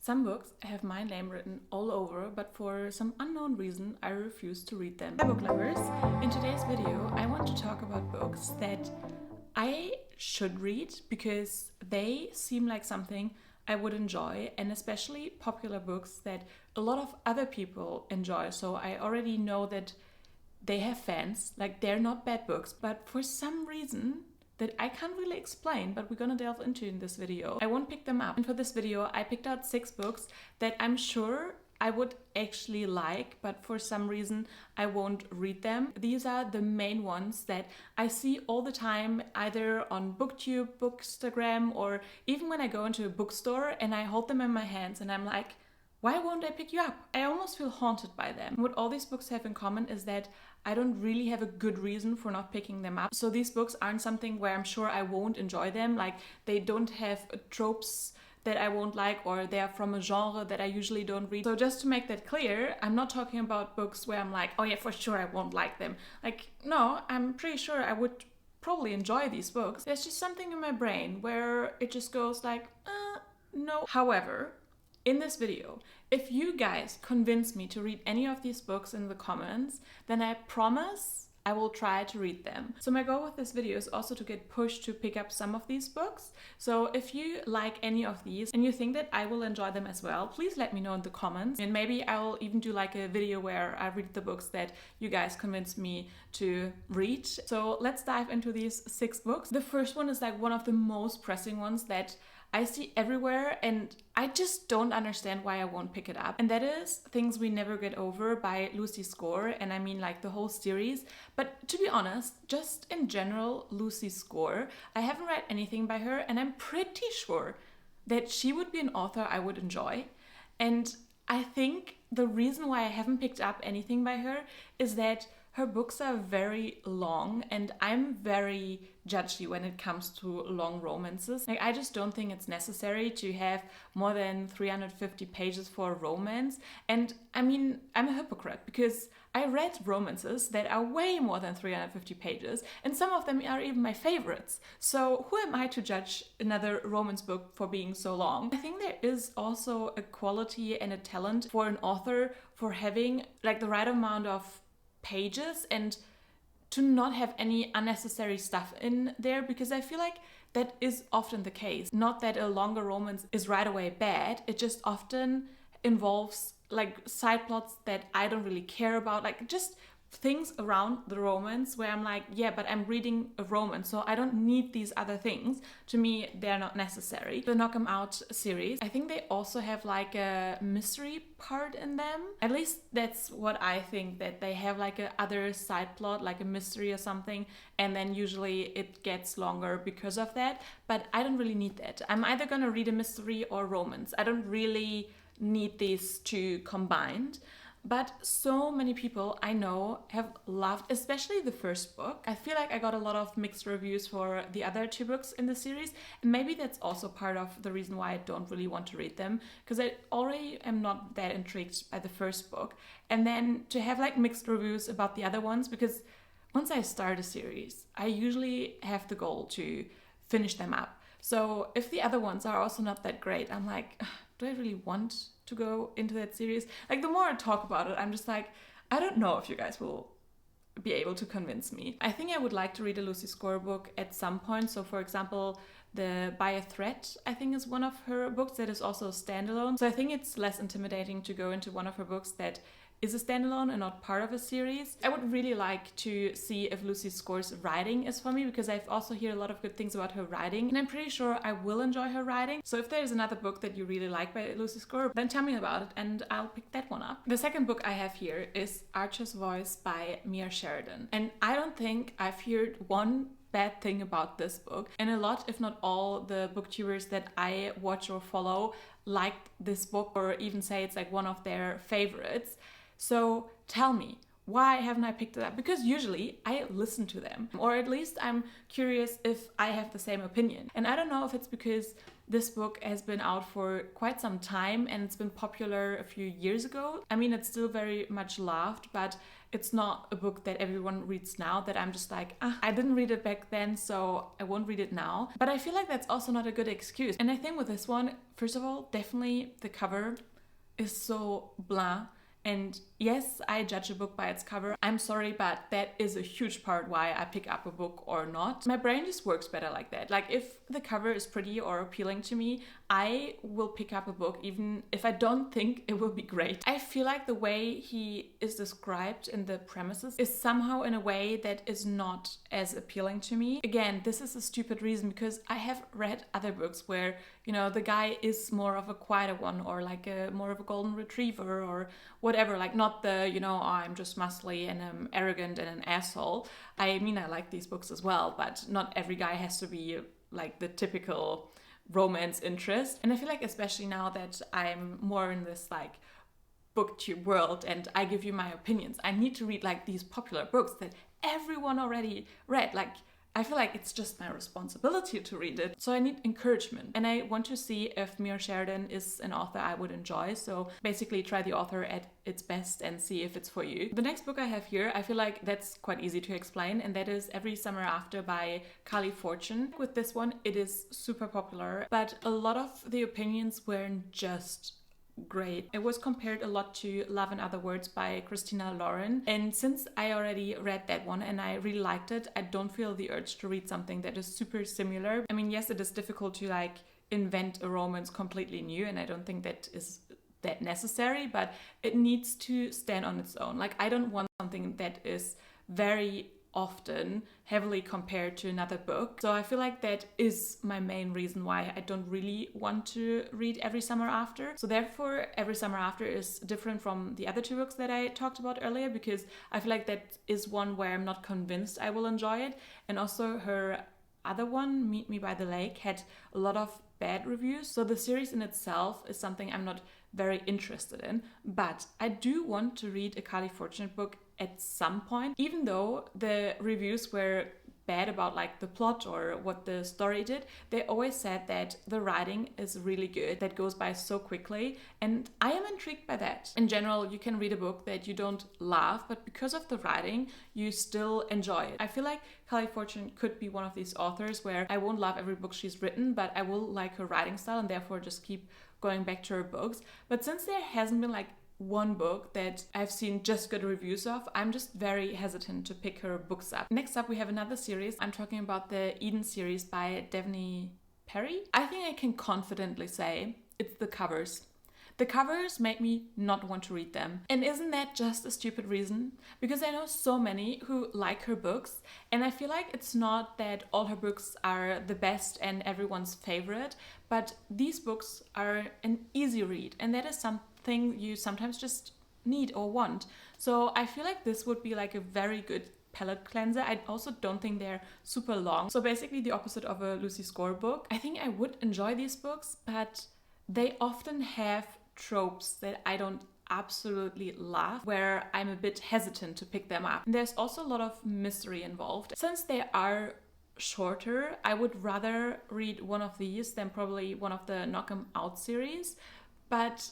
Some books have my name written all over, but for some unknown reason, I refuse to read them. Hi book lovers! In today's video, I want to talk about books that I should read because they seem like something I would enjoy, and especially popular books that a lot of other people enjoy. So I already know that they have fans, like they're not bad books, but for some reason that I can't really explain, but we're gonna delve into in this video, I won't pick them up. And for this video, I picked out 6 books that I'm sure I would actually like, but for some reason I won't read them. These are the main ones that I see all the time, either on BookTube, Bookstagram, or even when I go into a bookstore and I hold them in my hands and I'm like, why won't I pick you up? I almost feel haunted by them. What all these books have in common is that I don't really have a good reason for not picking them up. So these books aren't something where I'm sure I won't enjoy them. Like, they don't have tropes that I won't like, or they are from a genre that I usually don't read. So just to make that clear, I'm not talking about books where I'm like, oh yeah, for sure I won't like them. Like, no, I'm pretty sure I would probably enjoy these books. There's just something in my brain where it just goes like, no. However, in this video, if you guys convince me to read any of these books in the comments, then I promise I will try to read them. So my goal with this video is also to get pushed to pick up some of these books. So if you like any of these and you think that I will enjoy them as well, please let me know in the comments. And maybe I will even do like a video where I read the books that you guys convinced me to read. So let's dive into these 6 books. The first one is like one of the most pressing ones that I see everywhere, and I just don't understand why I won't pick it up. And that is Things We Never Get Over by Lucy Score, and I mean like the whole series. But to be honest, just in general, Lucy Score, I haven't read anything by her, and I'm pretty sure that she would be an author I would enjoy. And I think the reason why I haven't picked up anything by her is that her books are very long, and I'm very judgy when it comes to long romances. Like, I just don't think it's necessary to have more than 350 pages for a romance. And I mean, I'm a hypocrite because I read romances that are way more than 350 pages, and some of them are even my favorites. So who am I to judge another romance book for being so long? I think there is also a quality and a talent for an author for having like the right amount of pages and to not have any unnecessary stuff in there, because I feel like that is often the case. Not that a longer romance is right away bad, it just often involves like side plots that I don't really care about, like just things around the romance where I'm like, yeah, but I'm reading a romance, so I don't need these other things. To me, they're not necessary. The Knock 'Em Out series, I think they also have like a mystery part in them. At least that's what I think, that they have like a other side plot, like a mystery or something, and then usually it gets longer because of that. But I don't really need that. I'm either gonna read a mystery or romance. I don't really need these two combined. But so many people I know have loved, especially the first book. I feel like I got a lot of mixed reviews for the other 2 books in the series, and maybe that's also part of the reason why I don't really want to read them, because I already am not that intrigued by the first book. And then to have like mixed reviews about the other ones, because once I start a series, I usually have the goal to finish them up. So if the other ones are also not that great, I'm like, do I really want to go into that series? Like, the more I talk about it, I'm just like, I don't know if you guys will be able to convince me. I think I would like to read a Lucy Score book at some point. So for example, the By a Thread, I think, is one of her books that is also standalone. So I think it's less intimidating to go into one of her books that is a standalone and not part of a series. I would really like to see if Lucy Score's writing is for me, because I've also heard a lot of good things about her writing, and I'm pretty sure I will enjoy her writing. So if there's another book that you really like by Lucy Score, then tell me about it and I'll pick that one up. The second book I have here is Archer's Voice by Mia Sheridan, and I don't think I've heard one bad thing about this book, and a lot, if not all, the booktubers that I watch or follow liked this book, or even say it's like one of their favorites. So tell me, why haven't I picked it up? Because usually I listen to them, or at least I'm curious if I have the same opinion. And I don't know if it's because this book has been out for quite some time and it's been popular a few years ago. I mean, it's still very much loved, but it's not a book that everyone reads now, that I'm just like, I didn't read it back then, so I won't read it now. But I feel like that's also not a good excuse. And I think with this one, first of all, definitely the cover is so blah. And yes, I judge a book by its cover. I'm sorry, but that is a huge part why I pick up a book or not. My brain just works better like that. Like if the cover is pretty or appealing to me, I will pick up a book even if I don't think it will be great. I feel like the way he is described in the premises is somehow in a way that is not as appealing to me. Again, this is a stupid reason because I have read other books where, you know, the guy is more of a quieter one or like a more of a golden retriever or whatever, like not the, you know, oh, I'm just muscly and I'm arrogant and an asshole. I mean, I like these books as well, but not every guy has to be like the typical romance interest. And I feel like especially now that I'm more in this like booktube world and I give you my opinions, I need to read like these popular books that everyone already read. Like I feel like it's just my responsibility to read it. So I need encouragement. And I want to see if Mira Sheridan is an author I would enjoy. So basically try the author at its best and see if it's for you. The next book I have here, I feel like that's quite easy to explain. And that is Every Summer After by Carly Fortune. With this one, it is super popular, but a lot of the opinions weren't just great. It was compared a lot to Love and Other Words by Christina Lauren, and since I already read that one and I really liked it, I don't feel the urge to read something that is super similar. I mean, yes, it is difficult to like invent a romance completely new, and I don't think that is that necessary, but it needs to stand on its own. Like I don't want something that is very often heavily compared to another book. So I feel like that is my main reason why I don't really want to read Every Summer After. So therefore, Every Summer After is different from the other two books that I talked about earlier, because I feel like that is one where I'm not convinced I will enjoy it. And also her other one, Meet Me by the Lake, had a lot of bad reviews. So the series in itself is something I'm not very interested in, but I do want to read a Carly Fortune book at some point, even though the reviews were bad about like the plot or what the story did. They always said that the writing is really good, that goes by so quickly, and I am intrigued by that. In general, you can read a book that you don't love, but because of the writing, you still enjoy it. I feel like Carly Fortune could be one of these authors where I won't love every book she's written, but I will like her writing style and therefore just keep going back to her books. But since there hasn't been like one book that I've seen just good reviews of, I'm just very hesitant to pick her books up. Next up, we have another series. I'm talking about the Eden series by Devney Perry. I think I can confidently say it's the covers. The covers make me not want to read them. And isn't that just a stupid reason? Because I know so many who like her books, and I feel like it's not that all her books are the best and everyone's favorite, but these books are an easy read, and that is something you sometimes just need or want. So I feel like this would be like a very good palette cleanser. I also don't think they're super long. So basically the opposite of a Lucy Score book. I think I would enjoy these books, but they often have tropes that I don't absolutely love, where I'm a bit hesitant to pick them up. And there's also a lot of mystery involved. Since they are shorter, I would rather read one of these than probably one of the Knock 'Em Out series. But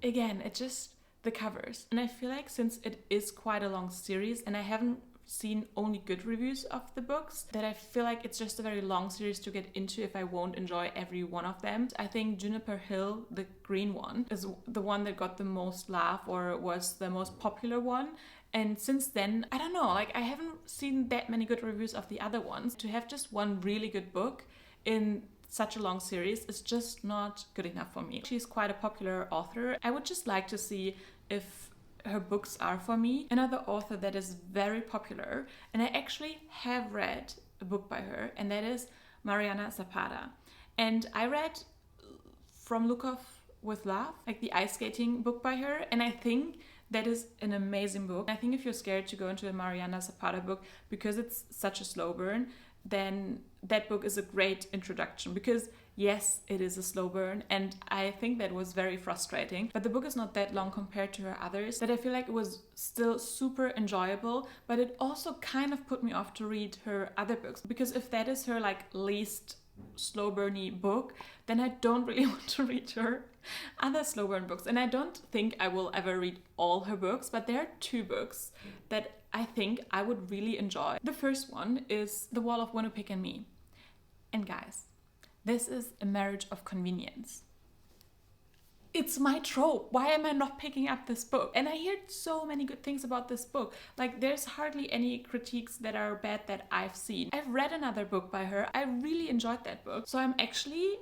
again, it's just the covers. And I feel like since it is quite a long series and I haven't seen only good reviews of the books, that I feel like it's just a very long series to get into if I won't enjoy every one of them. I think Juniper Hill, the green one, is the one that got the most love or was the most popular one. And since then, I don't know, like I haven't seen that many good reviews of the other ones. To have just one really good book in such a long series is just not good enough for me. She's quite a popular author. I would just like to see if her books are for me. Another author that is very popular, and I actually have read a book by her, and that is Mariana Zapata. And I read From Lukov with Love, like the ice skating book by her, and I think that is an amazing book. I think if you're scared to go into a Mariana Zapata book because it's such a slow burn, then that book is a great introduction, because yes, it is a slow burn, and I think that was very frustrating, but the book is not that long compared to her others, that I feel like it was still super enjoyable, but it also kind of put me off to read her other books, because if that is her like least slow burny book, then I don't really want to read her other slow burn books. And I don't think I will ever read all her books, but there are 2 books that I think I would really enjoy. The first one is The Wall of Winnipeg and Me. And guys, this is a marriage of convenience. It's my trope. Why am I not picking up this book? And I heard so many good things about this book. Like, there's hardly any critiques that are bad that I've seen. I've read another book by her. I really enjoyed that book. So I'm actually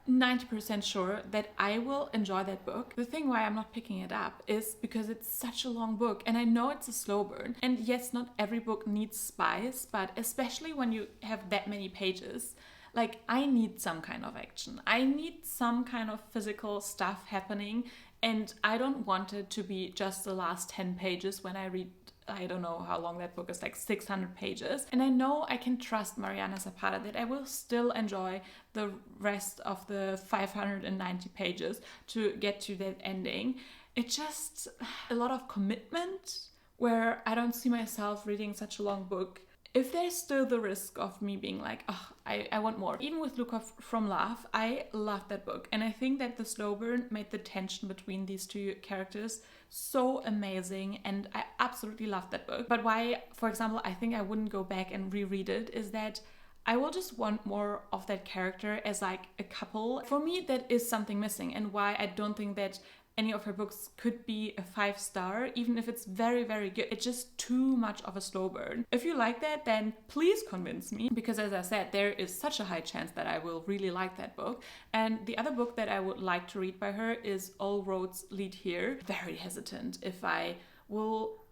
90% sure that I will enjoy that book. The thing why I'm not picking it up is because it's such a long book, and I know it's a slow burn. And yes, not every book needs spice, but especially when you have that many pages, like, I need some kind of action. I need some kind of physical stuff happening, and I don't want it to be just the last 10 pages when I read, I don't know how long that book is, like 600 pages. And I know I can trust Mariana Zapata that I will still enjoy the rest of the 590 pages to get to that ending. It's just a lot of commitment where I don't see myself reading such a long book if there's still the risk of me being like, oh, I want more. Even with Luca from Love, I loved that book. And I think that the slow burn made the tension between these 2 characters so amazing. And I absolutely loved that book. But why, for example, I think I wouldn't go back and reread it is that I will just want more of that character as like a couple. For me, that is something missing, and why I don't think that any of her books could be a 5-star, even if it's very, very good. It's just too much of a slow burn. If you like that, then please convince me, because as I said, there is such a high chance that I will really like that book. And the other book that I would like to read by her is All Roads Lead Here. Very hesitant if I will...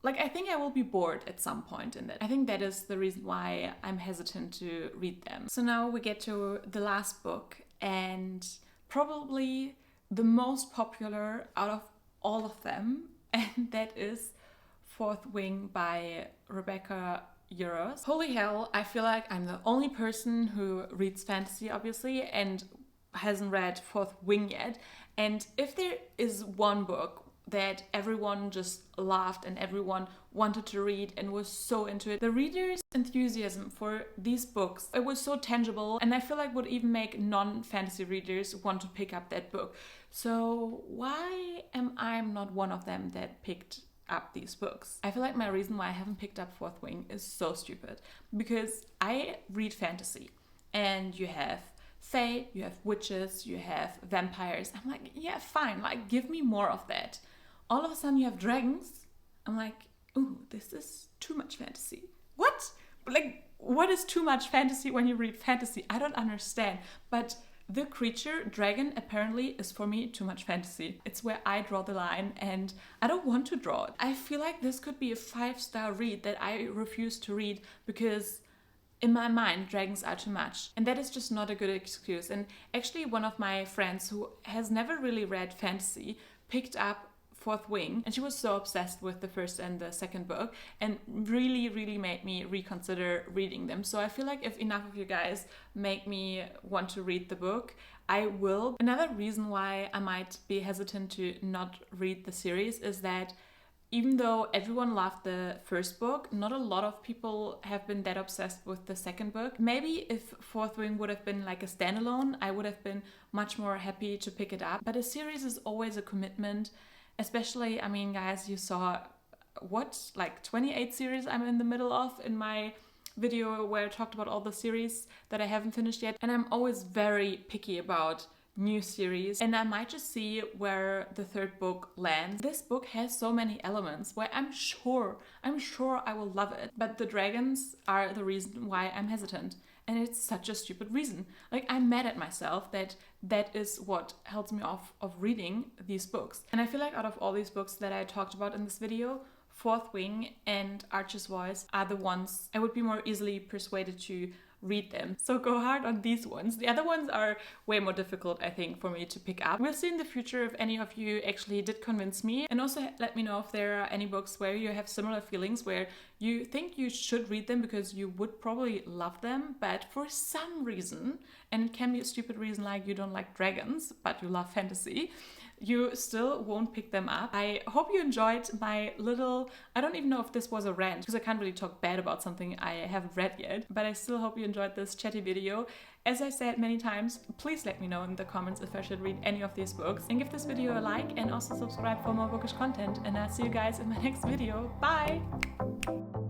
Like, I think I will be bored at some point in that. I think that is the reason why I'm hesitant to read them. So now we get to the last book, and probably the most popular out of all of them, and that is Fourth Wing by Rebecca Yarros. Holy hell, I feel like I'm the only person who reads fantasy, obviously, and hasn't read Fourth Wing yet. And if there is one book that everyone just loved and everyone wanted to read and was so into it, the readers' enthusiasm for these books, it was so tangible, and I feel like would even make non-fantasy readers want to pick up that book. So why am I not one of them that picked up these books? I feel like my reason why I haven't picked up Fourth Wing is so stupid, because I read fantasy and you have fae, you have witches, you have vampires. I'm like, yeah, fine, like, give me more of that. All of a sudden you have dragons. I'm like, ooh, this is too much fantasy. What? Like, what is too much fantasy when you read fantasy? I don't understand. But the creature, dragon, apparently is for me too much fantasy. It's where I draw the line, and I don't want to draw it. I feel like this could be a 5-star read that I refuse to read because in my mind, dragons are too much. And that is just not a good excuse. And actually, one of my friends who has never really read fantasy picked up Fourth Wing, and she was so obsessed with the first and the second book, and really made me reconsider reading them. So I feel like if enough of you guys make me want to read the book, I will. Another reason why I might be hesitant to not read the series is that even though everyone loved the first book, not a lot of people have been that obsessed with the second book. Maybe if Fourth Wing would have been like a standalone, I would have been much more happy to pick it up. But a series is always a commitment. Especially, I mean, guys, you saw, like 28 series I'm in the middle of in my video where I talked about all the series that I haven't finished yet. And I'm always very picky about new series, and I might just see where the third book lands. This book has so many elements where I'm sure I will love it. But the dragons are the reason why I'm hesitant. And it's such a stupid reason. Like, I'm mad at myself that is what holds me off of reading these books. And I feel like out of all these books that I talked about in this video, Fourth Wing and Archer's Voice are the ones I would be more easily persuaded to read them. So go hard on these ones. The other ones are way more difficult, I think, for me to pick up. We'll see in the future if any of you actually did convince me. And also let me know if there are any books where you have similar feelings, where you think you should read them because you would probably love them, but for some reason, and it can be a stupid reason like you don't like dragons, but you love fantasy, you still won't pick them up. I hope you enjoyed my little, I don't even know if this was a rant because I can't really talk bad about something I haven't read yet, but I still hope you enjoyed this chatty video. As I said many times, please let me know in the comments if I should read any of these books, and give this video a like and also subscribe for more bookish content, and I'll see you guys in my next video. Bye!